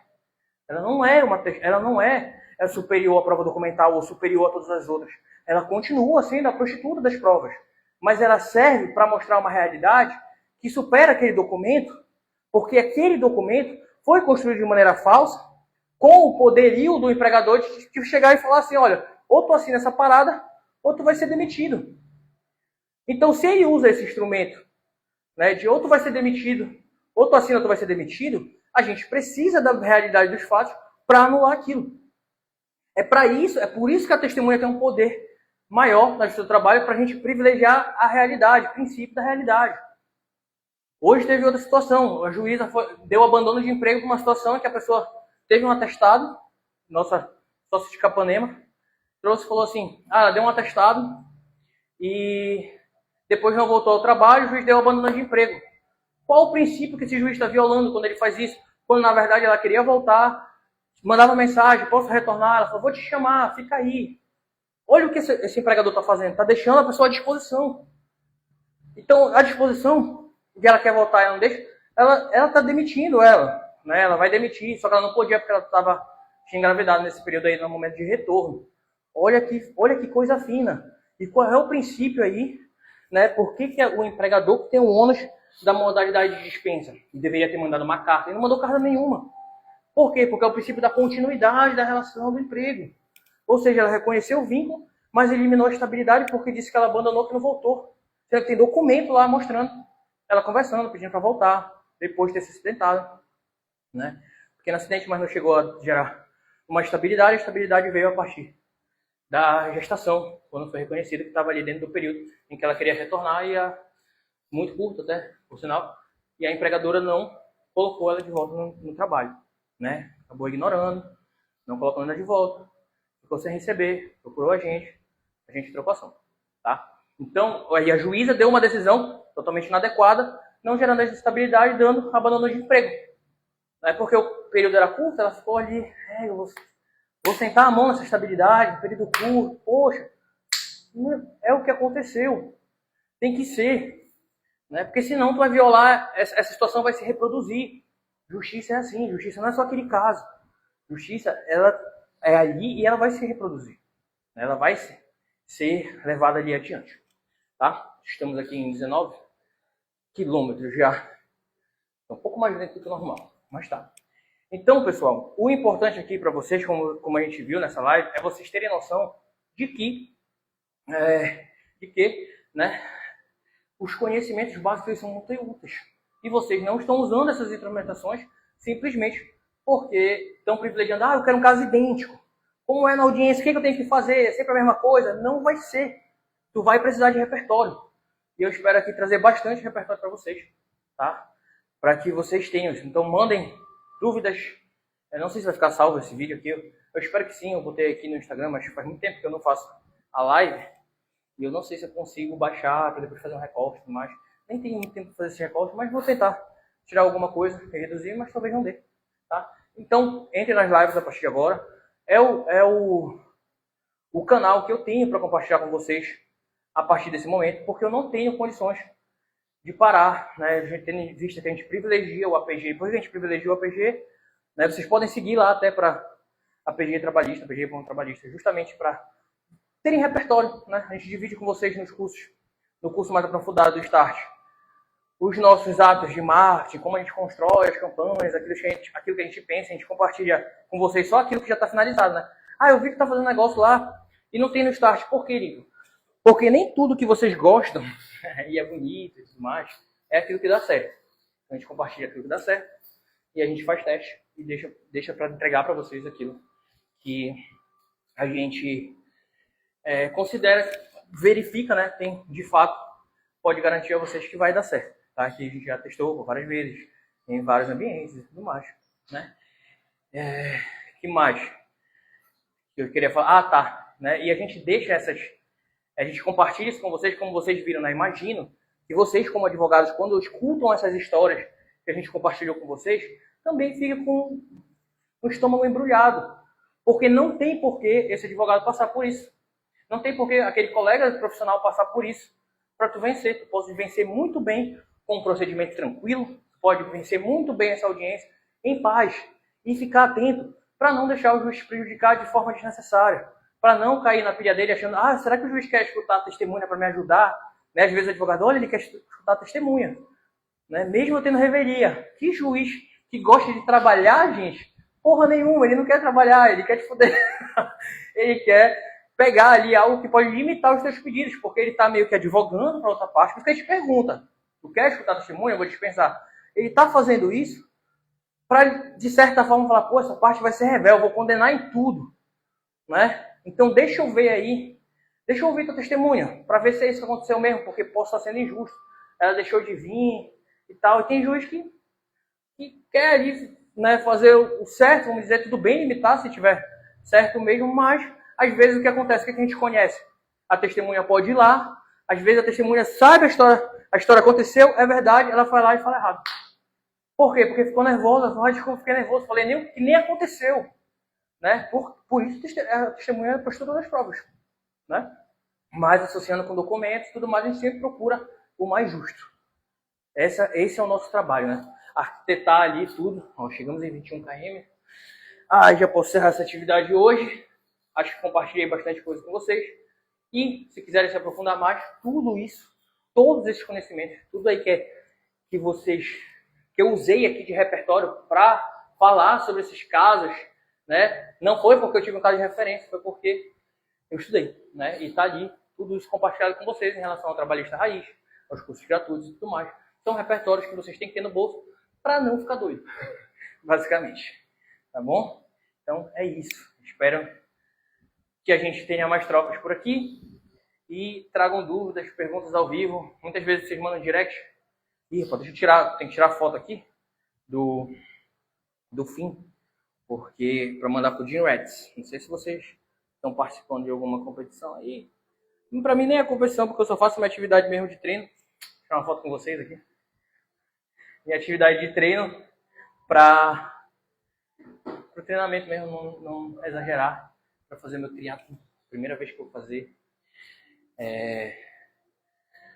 Ela não é superior à prova documental ou superior a todas as outras. Ela continua sendo a prostituta das provas, mas ela serve para mostrar uma realidade que supera aquele documento, porque aquele documento foi construído de maneira falsa, com o poderio do empregador de chegar e falar assim, olha, ou tu assina essa parada, ou tu vai ser demitido. Então, se ele usa esse instrumento, né, de ou tu vai ser demitido, ou tu assina ou tu vai ser demitido, a gente precisa da realidade dos fatos para anular aquilo. É por isso que a testemunha tem um poder maior na justiça do trabalho, para a gente privilegiar a realidade, o princípio da realidade. Hoje teve outra situação, a juíza deu abandono de emprego para uma situação em que a pessoa teve um atestado, nossa sócia de Capanema, trouxe e falou assim, ela deu um atestado e depois não voltou ao trabalho, o juiz deu abandono de emprego. Qual o princípio que esse juiz está violando quando ele faz isso? Quando na verdade ela queria voltar, mandava mensagem, posso retornar? Ela falou, vou te chamar, fica aí. Olha o que esse empregador está fazendo, está deixando a pessoa à disposição. Então, à disposição, que ela quer voltar e ela não deixa, ela está demitindo ela, né? Ela vai demitir, só que ela não podia porque ela tinha engravidado nesse período aí, no momento de retorno. Olha que coisa fina. E qual é o princípio aí, né? Por que o empregador tem o ônus da modalidade de dispensa e deveria ter mandado uma carta? Ele não mandou carta nenhuma. Por quê? Porque é o princípio da continuidade da relação do emprego. Ou seja, ela reconheceu o vínculo, mas eliminou a estabilidade porque disse que ela abandonou, que não voltou. Ela tem documento lá mostrando ela conversando, pedindo para voltar, depois de ter se acidentado, né? Pequeno acidente, mas não chegou a gerar uma estabilidade. A estabilidade veio a partir da gestação, quando foi reconhecido que estava ali dentro do período em que ela queria retornar, e muito curto até, por sinal, e a empregadora não colocou ela de volta no trabalho, né? Acabou ignorando, não colocando ela de volta, ficou sem receber, procurou a gente trocou ação, tá? Então, aí a juíza deu uma decisão totalmente inadequada, não gerando essa estabilidade, dando abandono de emprego. Não é porque o período era curto, ela ficou ali, eu vou sentar a mão nessa estabilidade, período curto, poxa, é o que aconteceu. Tem que ser, né? Porque senão tu vai violar, essa situação vai se reproduzir. Justiça é assim, justiça não é só aquele caso. Justiça, ela é ali e ela vai se reproduzir. Ela vai ser levada ali adiante. Tá? Estamos aqui em 19 quilômetros já. É um pouco mais lento do que o normal, mas tá. Então, pessoal, o importante aqui para vocês, como a gente viu nessa live, é vocês terem noção de que, né, os conhecimentos básicos são muito úteis. E vocês não estão usando essas instrumentações simplesmente porque estão privilegiando, eu quero um caso idêntico. Como é na audiência, o que eu tenho que fazer? É sempre a mesma coisa? Não vai ser. Tu vai precisar de repertório. E eu espero aqui trazer bastante repertório para vocês, tá? Para que vocês tenham isso. Então mandem dúvidas. Eu não sei se vai ficar salvo esse vídeo aqui. Eu espero que sim. Eu botei aqui no Instagram, mas faz muito tempo que eu não faço a live. E eu não sei se eu consigo baixar para depois fazer um recorte e tudo mais. Nem tenho muito tempo para fazer esse recorte, mas vou tentar tirar alguma coisa e reduzir, mas talvez não dê, tá? Então, entre nas lives a partir de agora. É o canal que eu tenho para compartilhar com vocês a partir desse momento, porque eu não tenho condições de parar, né? A gente tendo em vista que a gente privilegia o APG, depois que a gente privilegia o APG, né? Vocês podem seguir lá até para APG trabalhista, APG trabalhista, justamente para terem repertório, né? A gente divide com vocês nos cursos, no curso mais aprofundado do Start, os nossos atos de marketing, como a gente constrói as campanhas, aquilo que a gente pensa, a gente compartilha com vocês só aquilo que já está finalizado, né? Ah, eu vi que está fazendo negócio lá e não tem no Start. Por quê, Nico? Porque nem tudo que vocês gostam e é bonito e tudo mais é aquilo que dá certo. A gente compartilha aquilo que dá certo e a gente faz teste e deixa para entregar para vocês aquilo que a gente considera, verifica, né? Tem, de fato, pode garantir a vocês que vai dar certo, tá? Que a gente já testou várias vezes, em vários ambientes e tudo mais, né? Que mais? Eu queria falar, tá, né? E a gente deixa a gente compartilha isso com vocês, como vocês viram, né? Imagino que vocês, como advogados, quando escutam essas histórias que a gente compartilhou com vocês, também fica com o estômago embrulhado, porque não tem por que esse advogado passar por isso. Não tem por que aquele colega profissional passar por isso para tu vencer. Tu pode vencer muito bem com um procedimento tranquilo, tu pode vencer muito bem essa audiência em paz e ficar atento para não deixar o juiz prejudicar de forma desnecessária, para não cair na pilha dele achando, será que o juiz quer escutar a testemunha para me ajudar? Né? Às vezes o advogado, olha, ele quer escutar a testemunha. Né? Mesmo eu tendo revelia. Que juiz que gosta de trabalhar, gente? Porra nenhuma, ele não quer trabalhar, ele quer te foder. Ele quer pegar ali algo que pode limitar os seus pedidos, porque ele está meio que advogando para outra parte, porque ele te pergunta, tu quer escutar a testemunha? Eu vou dispensar. Ele está fazendo isso para, de certa forma, falar, pô, essa parte vai ser rebelde, eu vou condenar em tudo. Né? Então deixa eu ver aí, deixa eu ouvir tua testemunha, para ver se é isso que aconteceu mesmo, porque posso estar sendo injusto. Ela deixou de vir e tal, e tem juiz que quer ali, né, fazer o certo, vamos dizer, tudo bem limitar se tiver certo mesmo, mas às vezes o que acontece, o que a gente conhece? A testemunha pode ir lá, às vezes a testemunha sabe a história aconteceu, é verdade, ela vai lá e fala errado. Por quê? Porque ficou nervosa, eu fiquei nervoso, falei que nem aconteceu. Né? Por isso a testemunha é postura das provas. Né? Mas associando com documentos e tudo mais, a gente sempre procura o mais justo. Esse é o nosso trabalho, né? Arquitetar ali tudo. Ó, chegamos em 21 km. Já posso encerrar essa atividade hoje. Acho que compartilhei bastante coisa com vocês. E, se quiserem se aprofundar mais, tudo isso, todos esses conhecimentos, tudo aí que eu usei aqui de repertório para falar sobre esses casos, né? Não foi porque eu tive um caso de referência, foi porque eu estudei, né? E está ali tudo isso compartilhado com vocês em relação ao trabalhista raiz, aos cursos gratuitos e tudo mais. São repertórios que vocês têm que ter no bolso para não ficar doido, basicamente. Tá bom? Então é isso. Espero que a gente tenha mais trocas por aqui e tragam dúvidas, perguntas ao vivo. Muitas vezes vocês mandam direct. Deixa eu tirar, tem que tirar a foto aqui do fim, porque para mandar pro Jim Reds. Não sei se vocês estão participando de alguma competição aí. Para mim nem é competição, porque eu só faço minha atividade mesmo de treino. Vou tirar uma foto com vocês aqui. Minha atividade de treino para o treinamento mesmo, não exagerar, para fazer meu triatlo. Primeira vez que eu vou fazer.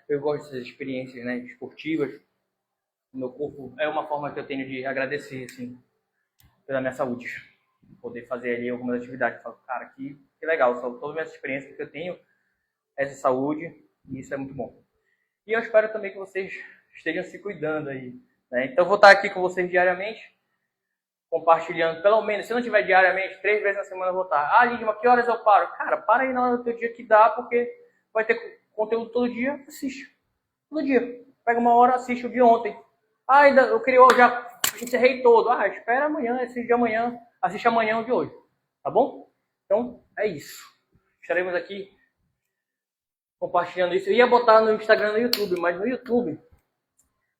Eu gosto dessas experiências, né, esportivas. O meu corpo é uma forma que eu tenho de agradecer, assim, pela minha saúde. Poder fazer ali algumas atividades. Eu falo, cara, que legal, só toda a minha experiência que eu tenho, essa saúde, e isso é muito bom. E eu espero também que vocês estejam se cuidando aí, né? Então eu vou estar aqui com vocês diariamente, compartilhando, pelo menos, se não tiver diariamente, 3 vezes na semana eu vou estar. Lidma, que horas eu paro? Cara, para aí na hora do teu dia que dá, porque vai ter conteúdo todo dia, assiste. Todo dia. Pega uma hora, assiste o de ontem. Ainda eu queria, já encerrei todo. Espera amanhã, assiste de amanhã, assiste amanhã o de hoje. Tá bom? Então, é isso. Estaremos aqui compartilhando isso. Eu ia botar no Instagram e no YouTube, mas no YouTube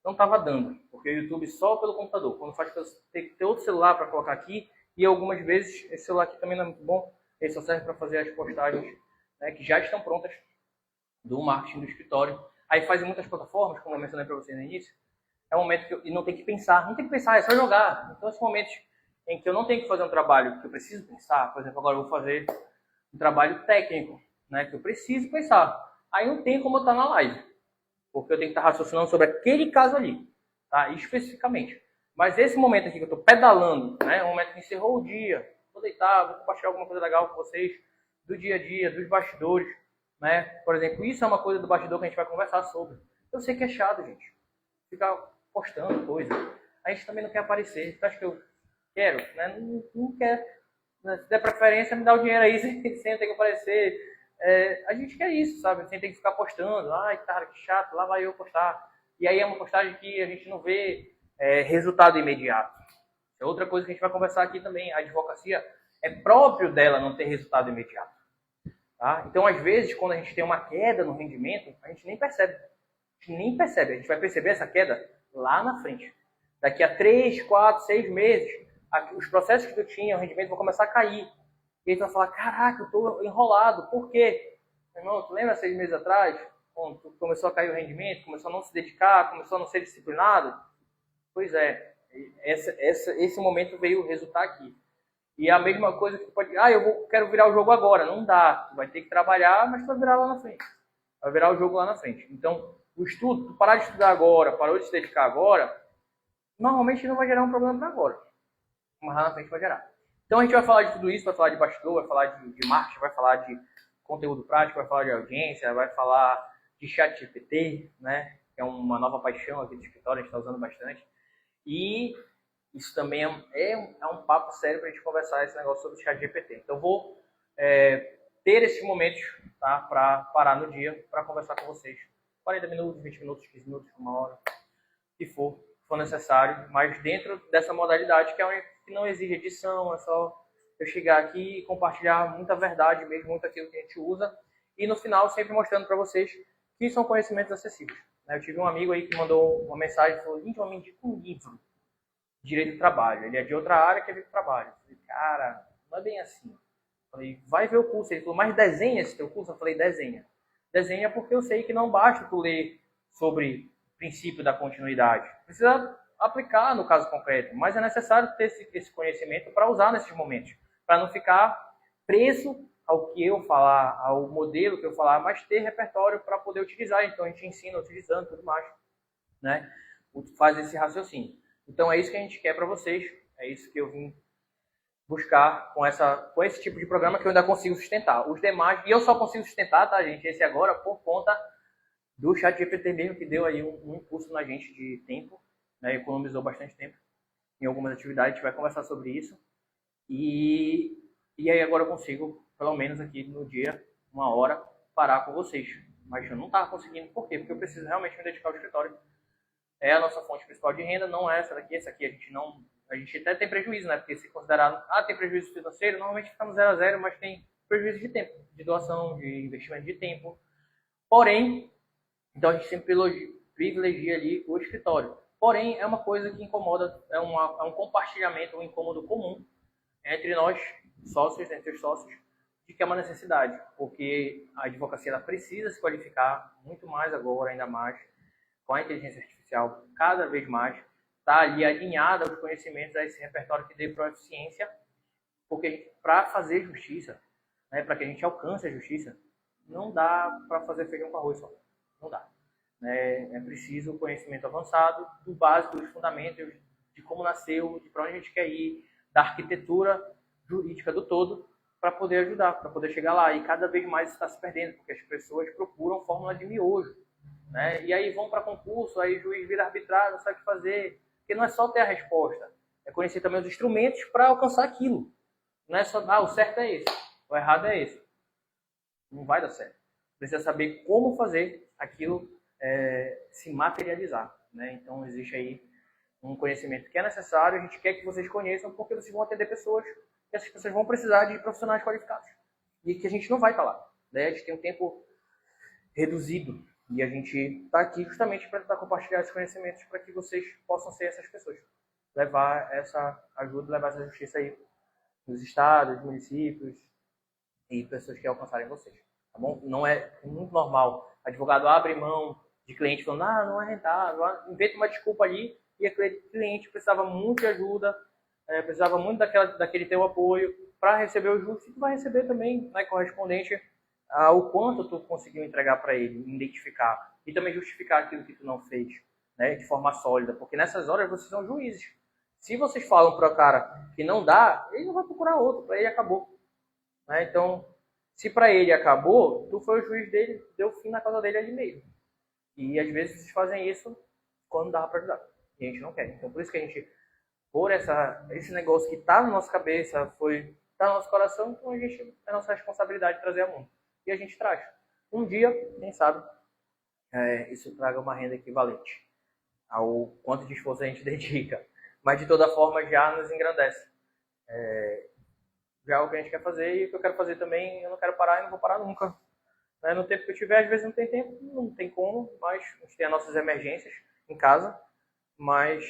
não estava dando, porque o YouTube só pelo computador. Quando faz, tem que ter outro celular para colocar aqui, e algumas vezes esse celular aqui também não é muito bom. Ele só serve para fazer as postagens, né, que já estão prontas do marketing do escritório. Aí faz em muitas plataformas, como eu mencionei para vocês no início. É um momento que eu não tem que pensar, é só jogar. Então, esses momentos em que eu não tenho que fazer um trabalho que eu preciso pensar, por exemplo, agora eu vou fazer um trabalho técnico, né, que eu preciso pensar. Aí não tem como eu estar na live, porque eu tenho que estar raciocinando sobre aquele caso ali, tá? Especificamente. Mas esse momento aqui que eu estou pedalando, né, é um momento que encerrou o dia, vou deitar, vou compartilhar alguma coisa legal com vocês, do dia a dia, dos bastidores, né? Por exemplo, isso é uma coisa do bastidor que a gente vai conversar sobre. Eu sei que é chato, gente, ficar postando coisa. A gente também não quer aparecer. Você acha que eu quero? Né? Não quer. Se der preferência, me dá o dinheiro aí sem ter que aparecer. A gente quer isso, sabe? Sem ter que ficar postando. Ai, cara, que chato, lá vai eu postar. E aí é uma postagem que a gente não vê resultado imediato. É outra coisa que a gente vai conversar aqui também. A advocacia é próprio dela não ter resultado imediato. Tá? Então, às vezes, quando a gente tem uma queda no rendimento, a gente nem percebe. A gente vai perceber essa queda lá na frente. Daqui a 3, 4, 6 meses, os processos que eu tinha, o rendimento, vão começar a cair. E aí tu vai falar, caraca, eu estou enrolado. Por quê? Irmão, tu lembra 6 meses atrás, quando tu começou a cair o rendimento, começou a não se dedicar, começou a não ser disciplinado? Pois é, esse momento veio resultar aqui. E a mesma coisa que tu pode... quero virar o jogo agora. Não dá. Tu vai ter que trabalhar, mas tu vai virar lá na frente. Vai virar o jogo lá na frente. Então, o estudo, tu parar de estudar agora, parou de se dedicar agora, normalmente não vai gerar um problema para agora. Mas lá na frente vai gerar. Então, a gente vai falar de tudo isso. Vai falar de bastidor, vai falar de marketing, vai falar de conteúdo prático, vai falar de audiência, vai falar de ChatGPT, né? Que é uma nova paixão aqui do escritório, a gente está usando bastante. E isso também é um papo sério para a gente conversar esse negócio sobre o ChatGPT. Então, eu vou ter esses momentos, tá, para parar no dia para conversar com vocês. 40 minutos, 20 minutos, 15 minutos, 1 hora, se for necessário, mas dentro dessa modalidade que não exige edição, é só eu chegar aqui e compartilhar muita verdade mesmo, muito aquilo que a gente usa, e no final sempre mostrando para vocês que são conhecimentos acessíveis. Eu tive um amigo aí que mandou uma mensagem e falou, gente, me indica um livro de direito do trabalho. Ele é de outra área que é direito do trabalho. Eu falei, cara, não é bem assim. Eu falei, vai ver o curso. Ele falou, mas desenha esse teu curso? Eu falei, desenha. Desenha porque eu sei que não basta tu ler sobre princípio da continuidade. Precisa aplicar no caso concreto, mas é necessário ter esse conhecimento para usar nesses momentos, para não ficar preso ao que eu falar, ao modelo que eu falar, mas ter repertório para poder utilizar. Então a gente ensina utilizando tudo mais, né? Faz esse raciocínio. Então é isso que a gente quer para vocês, é isso que eu vim buscar com esse tipo de programa que eu ainda consigo sustentar. Os demais, e eu só consigo sustentar, tá, gente, esse agora por conta do ChatGPT mesmo, que deu aí um impulso na gente de tempo, né, economizou bastante tempo em algumas atividades, a gente vai conversar sobre isso. E aí agora eu consigo, pelo menos aqui no dia, 1 hora, parar com vocês. Mas eu não estava conseguindo, por quê? Porque eu preciso realmente me dedicar ao escritório. É a nossa fonte principal de renda, não é essa daqui a gente até tem prejuízo, né? Porque se considerar, tem prejuízo financeiro, normalmente fica no 0 a 0, mas tem prejuízo de tempo, de doação, de investimento de tempo. Porém, então a gente sempre privilegia ali o escritório. Porém, é uma coisa que incomoda, é um compartilhamento, um incômodo comum entre nós, sócios, entre os sócios, de que é uma necessidade, porque a advocacia ela precisa se qualificar muito mais agora, ainda mais, com a inteligência artificial, cada vez mais, está ali alinhada aos conhecimentos, a esse repertório que dê proficiência, porque para fazer justiça, né, para que a gente alcance a justiça, não dá para fazer feijão com arroz só, não dá. É preciso conhecimento avançado, do básico, dos fundamentos, de como nasceu, de para onde a gente quer ir, da arquitetura jurídica do todo, para poder ajudar, para poder chegar lá. E cada vez mais isso está se perdendo, porque as pessoas procuram fórmula de miojo, né? E aí vão para concurso, aí o juiz vira arbitrário, não sabe o que fazer. Porque não é só ter a resposta, é conhecer também os instrumentos para alcançar aquilo. Não é só, o certo é esse, o errado é esse. Não vai dar certo. Precisa saber como fazer aquilo se materializar, né? Então existe aí um conhecimento que é necessário, a gente quer que vocês conheçam, porque vocês vão atender pessoas, e essas pessoas vão precisar de profissionais qualificados. E que a gente não vai estar lá, né? A gente tem um tempo reduzido, e a gente está aqui justamente para tentar compartilhar esses conhecimentos para que vocês possam ser essas pessoas. Levar essa ajuda, levar essa justiça aí nos estados, municípios e pessoas que alcançarem vocês. Tá bom? Não é muito normal. Advogado abre mão de cliente falando, não é rentável, inventa uma desculpa ali, e aquele cliente precisava muito de ajuda, precisava muito daquele teu apoio para receber o justo, e tu vai receber também, né, correspondente ao quanto tu conseguiu entregar para ele, identificar e também justificar aquilo que tu não fez, né, de forma sólida, porque nessas horas vocês são juízes. Se vocês falam para o cara que não dá, ele não vai procurar outro, para ele acabou, né? Então, Se para ele acabou, tu foi o juiz dele, deu fim na causa dele ali mesmo. E às vezes vocês fazem isso quando dá para ajudar. E a gente não quer. Então por isso que a gente, por esse negócio que tá na nossa cabeça, tá no nosso coração, então é nossa responsabilidade trazer a mundo. E a gente traz. Um dia, quem sabe, isso traga uma renda equivalente ao quanto de esforço a gente dedica. Mas de toda forma já nos engrandece. Já é o que a gente quer fazer e o que eu quero fazer também, eu não quero parar e não vou parar nunca. No tempo que eu tiver, às vezes não tem tempo, não tem como, mas a gente tem as nossas emergências em casa, mas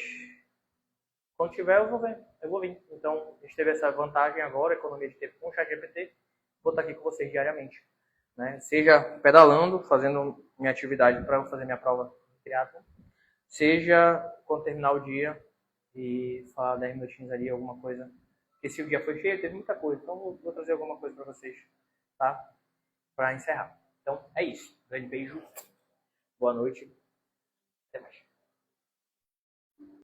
quando tiver eu vou vir. Então, a gente teve essa vantagem agora, economia de tempo com o ChatGPT, vou estar aqui com vocês diariamente. Seja pedalando, fazendo minha atividade para fazer minha prova de triatlon, seja quando terminar o dia e falar 10 minutinhos ali, alguma coisa. Porque se o dia foi cheio, teve muita coisa, então vou trazer alguma coisa para vocês, tá? Para encerrar. Então, é isso. Grande beijo, boa noite, até mais.